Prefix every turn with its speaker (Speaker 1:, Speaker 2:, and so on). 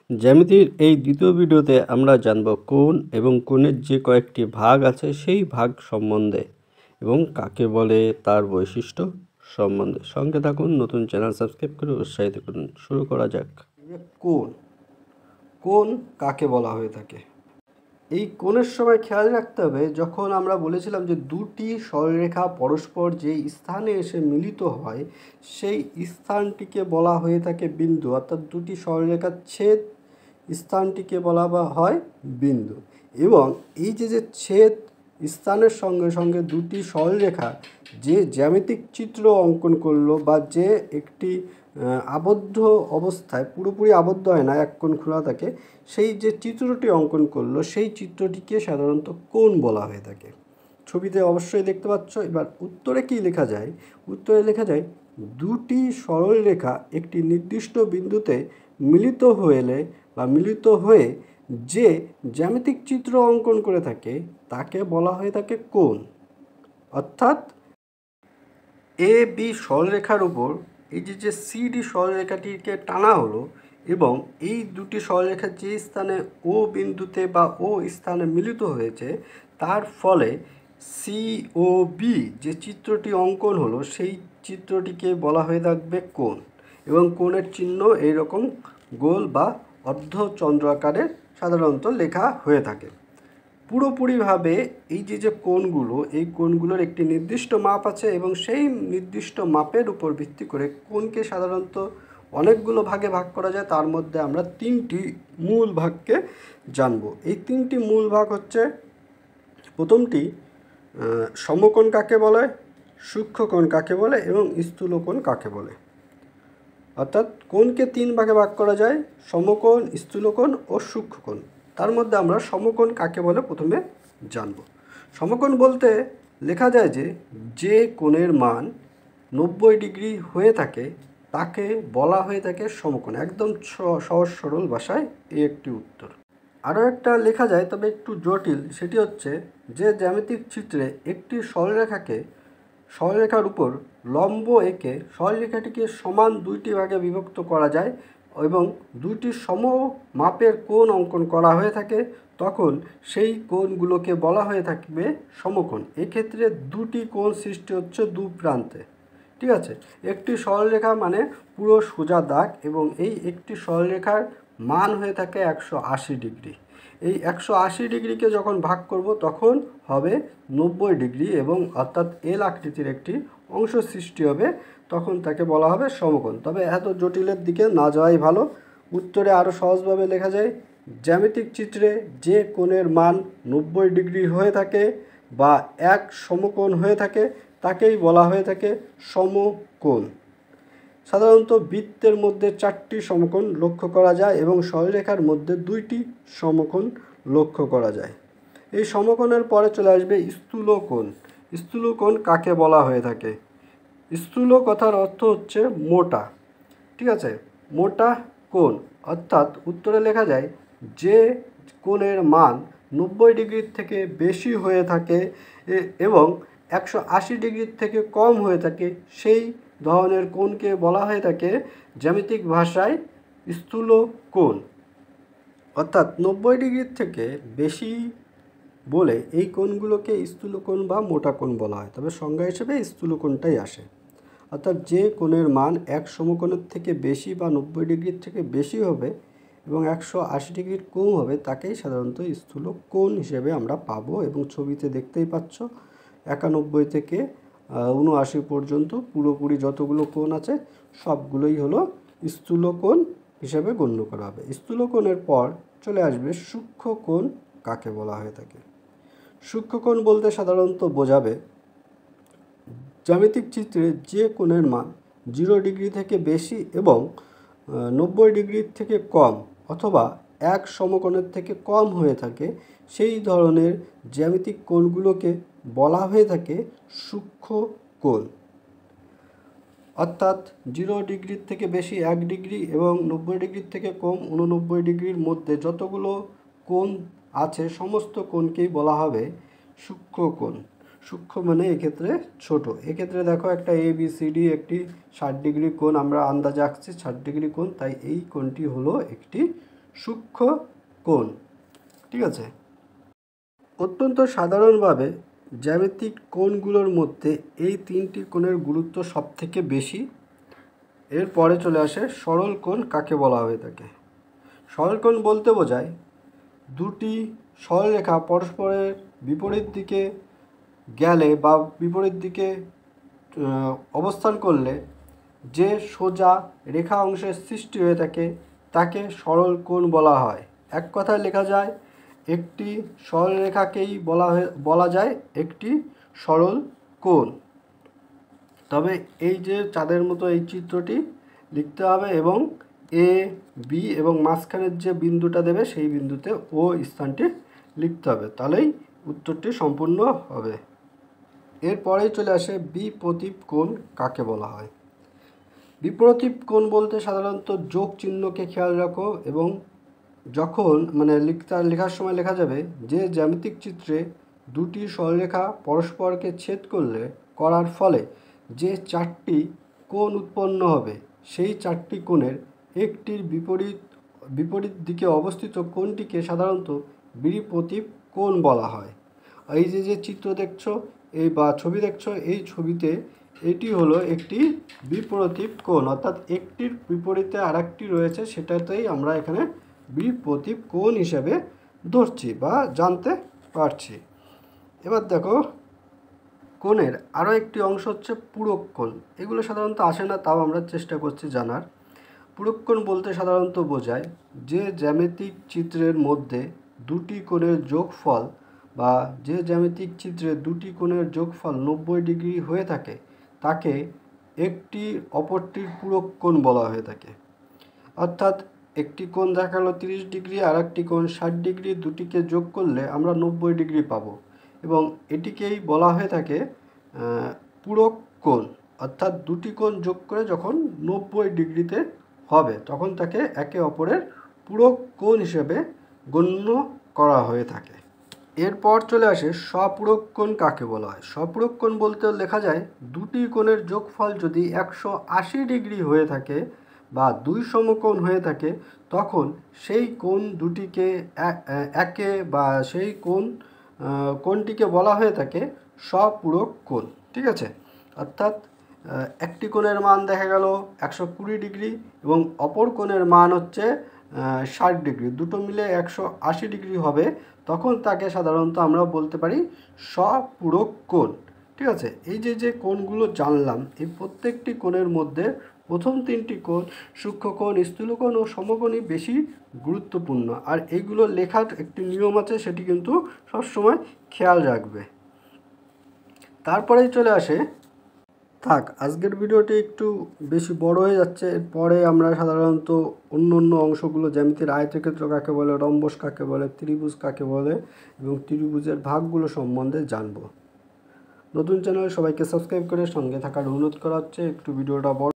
Speaker 1: জ্যামিতির এই দ্বিতীয় ভিডিওতে আমরা জানব কোণ এবং কোণের যে কয়েকটি ভাগ আছে সেই ভাগ সম্বন্ধে এবং কাকে বলে তার বৈশিষ্ট্য সম্বন্ধে। সঙ্গে থাকুন, নতুন চ্যানেল সাবস্ক্রাইব করে উৎসাহিত করুন। শুরু করা যাক। কোণ কোণ কাকে বলা হয়ে থাকে? এই কোণের সময় খেয়াল রাখতে হবে, যখন আমরা বলেছিলাম যে দুটি সরলরেখা পরস্পর যে স্থানে এসে মিলিত হয় সেই স্থানটিকে বলা হয়ে থাকে বিন্দু, অর্থাৎ দুটি সরলরেখার ছেদ স্থানটিকে বলা হয় বিন্দু। এবং এই যে ছেদ স্থানের সঙ্গে সঙ্গে দুটি সরলরেখা যে জ্যামিতিক চিত্র অঙ্কন করলো বা যে একটি আবদ্ধ অবস্থায়, পুরোপুরি আবদ্ধ হয় না, এক কোণ খোলা থাকে, সেই যে চিত্রটি অঙ্কন করলো সেই চিত্রটিকে সাধারণত কোণ বলা হয়ে থাকে। ছবিতে অবশ্যই দেখতে পাচ্ছ। এবার উত্তরে কি লেখা যায়? উত্তরে লেখা যায় দুটি সরলরেখা একটি নির্দিষ্ট বিন্দুতে মিলিত হয়ে যে জ্যামিতিক চিত্র অঙ্কন করে থাকে তাকে বলা হয়ে থাকে কোণ। অর্থাৎ এ বি সরলরেখার উপর এই যে সিডি সরলরেখাটিকে টানা হলো এবং এই দুটি সরলরেখা যে স্থানে ও বিন্দুতে বা ও স্থানে মিলিত হয়েছে তার ফলে সি ও বি যে চিত্রটি অঙ্কন হলো সেই চিত্রটিকে বলা হয়ে থাকবে কোণ। এবং কোণের চিহ্ন এইরকম গোল বা অর্ধচন্দ্রাকারে সাধারণত লেখা হয়ে থাকে। পুরোপুরিভাবে এই যে কোণগুলো, এই কোণগুলোর একটি নির্দিষ্ট মাপ আছে এবং সেই নির্দিষ্ট মাপের উপর ভিত্তি করে কোণকে সাধারণত অনেকগুলো ভাগে ভাগ করা যায়। তার মধ্যে আমরা তিনটি মূল ভাগকে জানব। এই তিনটি মূল ভাগ হচ্ছে, প্রথমটি সমকোণ কাকে বলে, সূক্ষ্মকোণ কাকে বলে এবং স্থূলকোণ কাকে বলে। অর্থাৎ কোণকে তিন ভাগে ভাগ করা যায়, সমকোণ, স্থূলকোণ ও সূক্ষ্মকোণ। তার মধ্যে আমরা সমকোণ কাকে বলে প্রথমে জানব। সমকোণ বলতে লেখা যায় যে কোণের মান 90 ডিগ্রি হয়ে থাকে তাকে বলা হয়ে থাকে সমকোণ। একদম সহজ সরল ভাষায় এই একটি উত্তর। আরও একটা লেখা যায়, তবে একটু জটিল, সেটি হচ্ছে যে জ্যামিতিক চিত্রে একটি সরলরেখার উপর লম্ব এঁকে সরলরেখাটিকে সমান দুইটি ভাগে বিভক্ত করা যায় এবং দুইটি সম মাপের কোণ অঙ্কন করা হয়ে থাকে, তখন সেই কোণগুলোকে বলা হয়ে থাকবে সমকোণ। এক্ষেত্রে দুটি কোণ সৃষ্টি হচ্ছে দু প্রান্তে। ঠিক আছে, একটি সরলরেখা মানে পুরো সোজা দাগ এবং এই একটি সরলরেখার মান হয়ে থাকে 180 ডিগ্রি। এই 180 ডিগ্রিকে যখন ভাগ করব তখন হবে 90 ডিগ্রি এবং অর্থাৎ এল আকৃতির একটি অংশ সৃষ্টি হবে, তখন তাকে বলা হবে সমকোণ। তবে এত জটিলের দিকে না যাওয়াই ভালো। উত্তরে আরও সহজভাবে লেখা যায়, জ্যামিতিক চিত্রে যে কোণের মান 90 ডিগ্রি হয়ে থাকে বা এক সমকোণ হয়ে থাকে তাকেই বলা হয়ে থাকে সমকোণ। সাধারণত বৃত্তের মধ্যে 4টি সমকোণ লক্ষ্য করা যায় এবং সরলরেখার মধ্যে 2টি সমকোণ লক্ষ্য করা যায়। এই সমকোণের পরে চলে আসবে স্থূলকোণ। স্থূলকোণ কাকে বলা হয়ে থাকে? স্থূল কথার অর্থ হচ্ছে মোটা। ঠিক আছে, মোটা কোণ। অর্থাৎ উত্তরে লেখা যায় যে কোণের মান 90 ডিগ্রির থেকে বেশি হয়ে থাকে এবং 180 ডিগ্রির থেকে কম হয়ে থাকে সেই ধরনের কোণকে বলা হয়ে থাকে জ্যামিতিক ভাষায় স্থূলকোণ। অর্থাৎ 90 ডিগ্রির থেকে বেশি বলে এই কোণগুলোকে স্থূলকোণ বা মোটা কোণ বলা হয়, তবে সংজ্ঞা হিসেবে স্থূলকোণটাই আসে। অর্থাৎ যে কোণের মান এক সমকোণের থেকে বেশি বা 90 ডিগ্রির থেকে বেশি হবে এবং 180 ডিগ্রির কম হবে তাকেই সাধারণত স্থূলকোণ হিসেবে আমরা পাবো। এবং ছবিতে দেখতেই পাচ্ছ 91 থেকে 79 পর্যন্ত পুরোপুরি যতগুলো কোণ আছে সবগুলোই হলো স্থূলকোণ হিসেবে গণ্য করা হবে। স্থূলকোণের পর চলে আসবে সূক্ষ্মকোণ কাকে বলা হয়ে থাকে। সূক্ষ্মকোণ বলতে সাধারণত বোঝাবে জ্যামিতিক চিত্রে যে কোণের মান 0 ডিগ্রি থেকে বেশি এবং 90 ডিগ্রির থেকে কম অথবা এক সমকোণের থেকে কম হয়ে থাকে সেই ধরনের জ্যামিতিক কোণগুলোকে বলা হয়ে থাকে সূক্ষ্মকোণ। অর্থাৎ 0 ডিগ্রির থেকে বেশি 1 ডিগ্রি এবং 90 ডিগ্রির থেকে কম 89 ডিগ্রির মধ্যে যতগুলো কোণ আছে সমস্ত কোণকেই বলা হবে সূক্ষ্মকোণ। সূক্ষ্ম মানে এক্ষেত্রে ছোট। এক্ষেত্রে দেখো একটা ABCD একটি 60 ডিগ্রি কোণ আমরা আন্দাজে আঁকছি 60 ডিগ্রি কোণ, তাই এই কোণটি হলো একটি সূক্ষ্ম কোণ। ঠিক আছে, অত্যন্ত সাধারণভাবে জ্যামিতিক কোণগুলোর মধ্যে এই তিনটি কোণের গুরুত্ব সবথেকে বেশি। এরপরে চলে আসে সরল কোণ কাকে বলা হয়ে থাকে। সরল কোণ বলতে বোঝায় দুটি সরলরেখা পরস্পরের বিপরীত দিকে গেলে বা বিপরীত দিকে অবস্থান করলে যে সোজা রেখা অংশের সৃষ্টি হয়ে থাকে তাকে সরল কোণ বলা হয়। এক কথায় লেখা যায় একটি সরলরেখাকেই বলা যায় একটি সরল কোণ। তবে এই যে চাঁদের মতো এই চিত্রটি লিখতে হবে এবং এ বি এবং মাঝখানের যে বিন্দুটা দেবে সেই বিন্দুতে ও স্থানটি লিখতে হবে, তাহলেই উত্তরটি সম্পূর্ণ হবে। এরপরেই চলে আসে বিপ্রতীপ কোণ কাকে বলা হয়। বিপ্রতীপ কোণ বলতে সাধারণত যোগ চিহ্নকে খেয়াল রাখো এবং যখন লেখার সময় লেখা যাবে যে জ্যামিতিক চিত্রে দুটি সরলরেখা পরস্পরকে ছেদ করার ফলে যে চারটি কোণ উৎপন্ন হবে সেই চারটি কোণের একটির বিপরীত দিকে অবস্থিত কোণটিকে সাধারণত বিপ্রতীপ কোণ বলা হয়। এই যে চিত্র দেখছো এই বা ছবি দেখছো, এই ছবিতে এটি হলো একটি বিপ্রতীপ কোণ, অর্থাৎ একটির বিপরীতে আরেকটি রয়েছে, সেটাতেই আমরা এখানে বিপ্রতীপ কোণ হিসেবে ধরছি বা জানতে পারছি। এবার দেখো কোণের আরও একটি অংশ হচ্ছে পূরক কোণ। এগুলো সাধারণত আসে না, তাও আমরা চেষ্টা করছি জানার। পূরক কোণ বলতে সাধারণত বোঝায় যে জ্যামিতিক চিত্রের মধ্যে দুটি কোণের যোগফল বা যে জ্যামিতিক চিত্রে দুটি কোণের যোগফল 90 ডিগ্রি হয়ে থাকে তাকে একটি অপরটির পূরক কোণ বলা হয়ে থাকে। অর্থাৎ একটি কোণ দেখালো 30 ডিগ্রি আর একটি কোণ 60 ডিগ্রি, দুটিকে যোগ করলে আমরা 90 ডিগ্রি পাবো এবং এটিকেই বলা হয়ে থাকে পূরক কোণ। অর্থাৎ দুটি কোণ যোগ করে যখন 90 ডিগ্রিতে হবে তখন তাকে একে অপরের পূরক কোণ হিসেবে গণ্য করা হয়ে থাকে। এরপর চলে আসে স্বপূরক কোণ কাকে বলা হয়। স্বপূরক কোণ বলতে লেখা যায় দুটি কোণের যোগফল যদি 180 ডিগ্রি হয়ে থাকে বা দুই সমকোণ হয়ে থাকে তখন সেই কোণ দুটিকে একে বা সেই কোণটিকে বলা হয়ে থাকে স্বপূরক কোণ। ঠিক আছে, অর্থাৎ একটি কোণের মান দেখা গেল 120 ডিগ্রি এবং অপর কোণের মান হচ্ছে 60 ডিগ্রি, দুটো মিলে 180 ডিগ্রি হবে, তখন তাকে সাধারণত আমরা বলতে পারি স্বপূরক কোণ। ঠিক আছে, এই যে কোণগুলো জানলাম এই প্রত্যেকটি কোণের মধ্যে প্রথম তিনটি কোণ সূক্ষ্ম কোণ, স্থূল কোণ ও সমকোণই বেশি গুরুত্বপূর্ণ। আর এইগুলো লেখার একটি নিয়ম আছে, সেটি কিন্তু সবসময় খেয়াল রাখবে। তারপরেই চলে আসে আজকের ভিডিওটি একটু বেশি বড় হয়ে যাচ্ছে। এরপরে আমরা সাধারণত অন্য অংশগুলো জ্যামিতির আয়তক্ষেত্র কাকে বলে, রম্বস কাকে বলে, ত্রিভুজ কাকে বলে এবং ত্রিভুজের ভাগগুলো সম্বন্ধে জানব। নতুন চ্যানেলে সবাইকে সাবস্ক্রাইব করে সঙ্গে থাকার অনুরোধ করা হচ্ছে। একটু ভিডিওটা বড়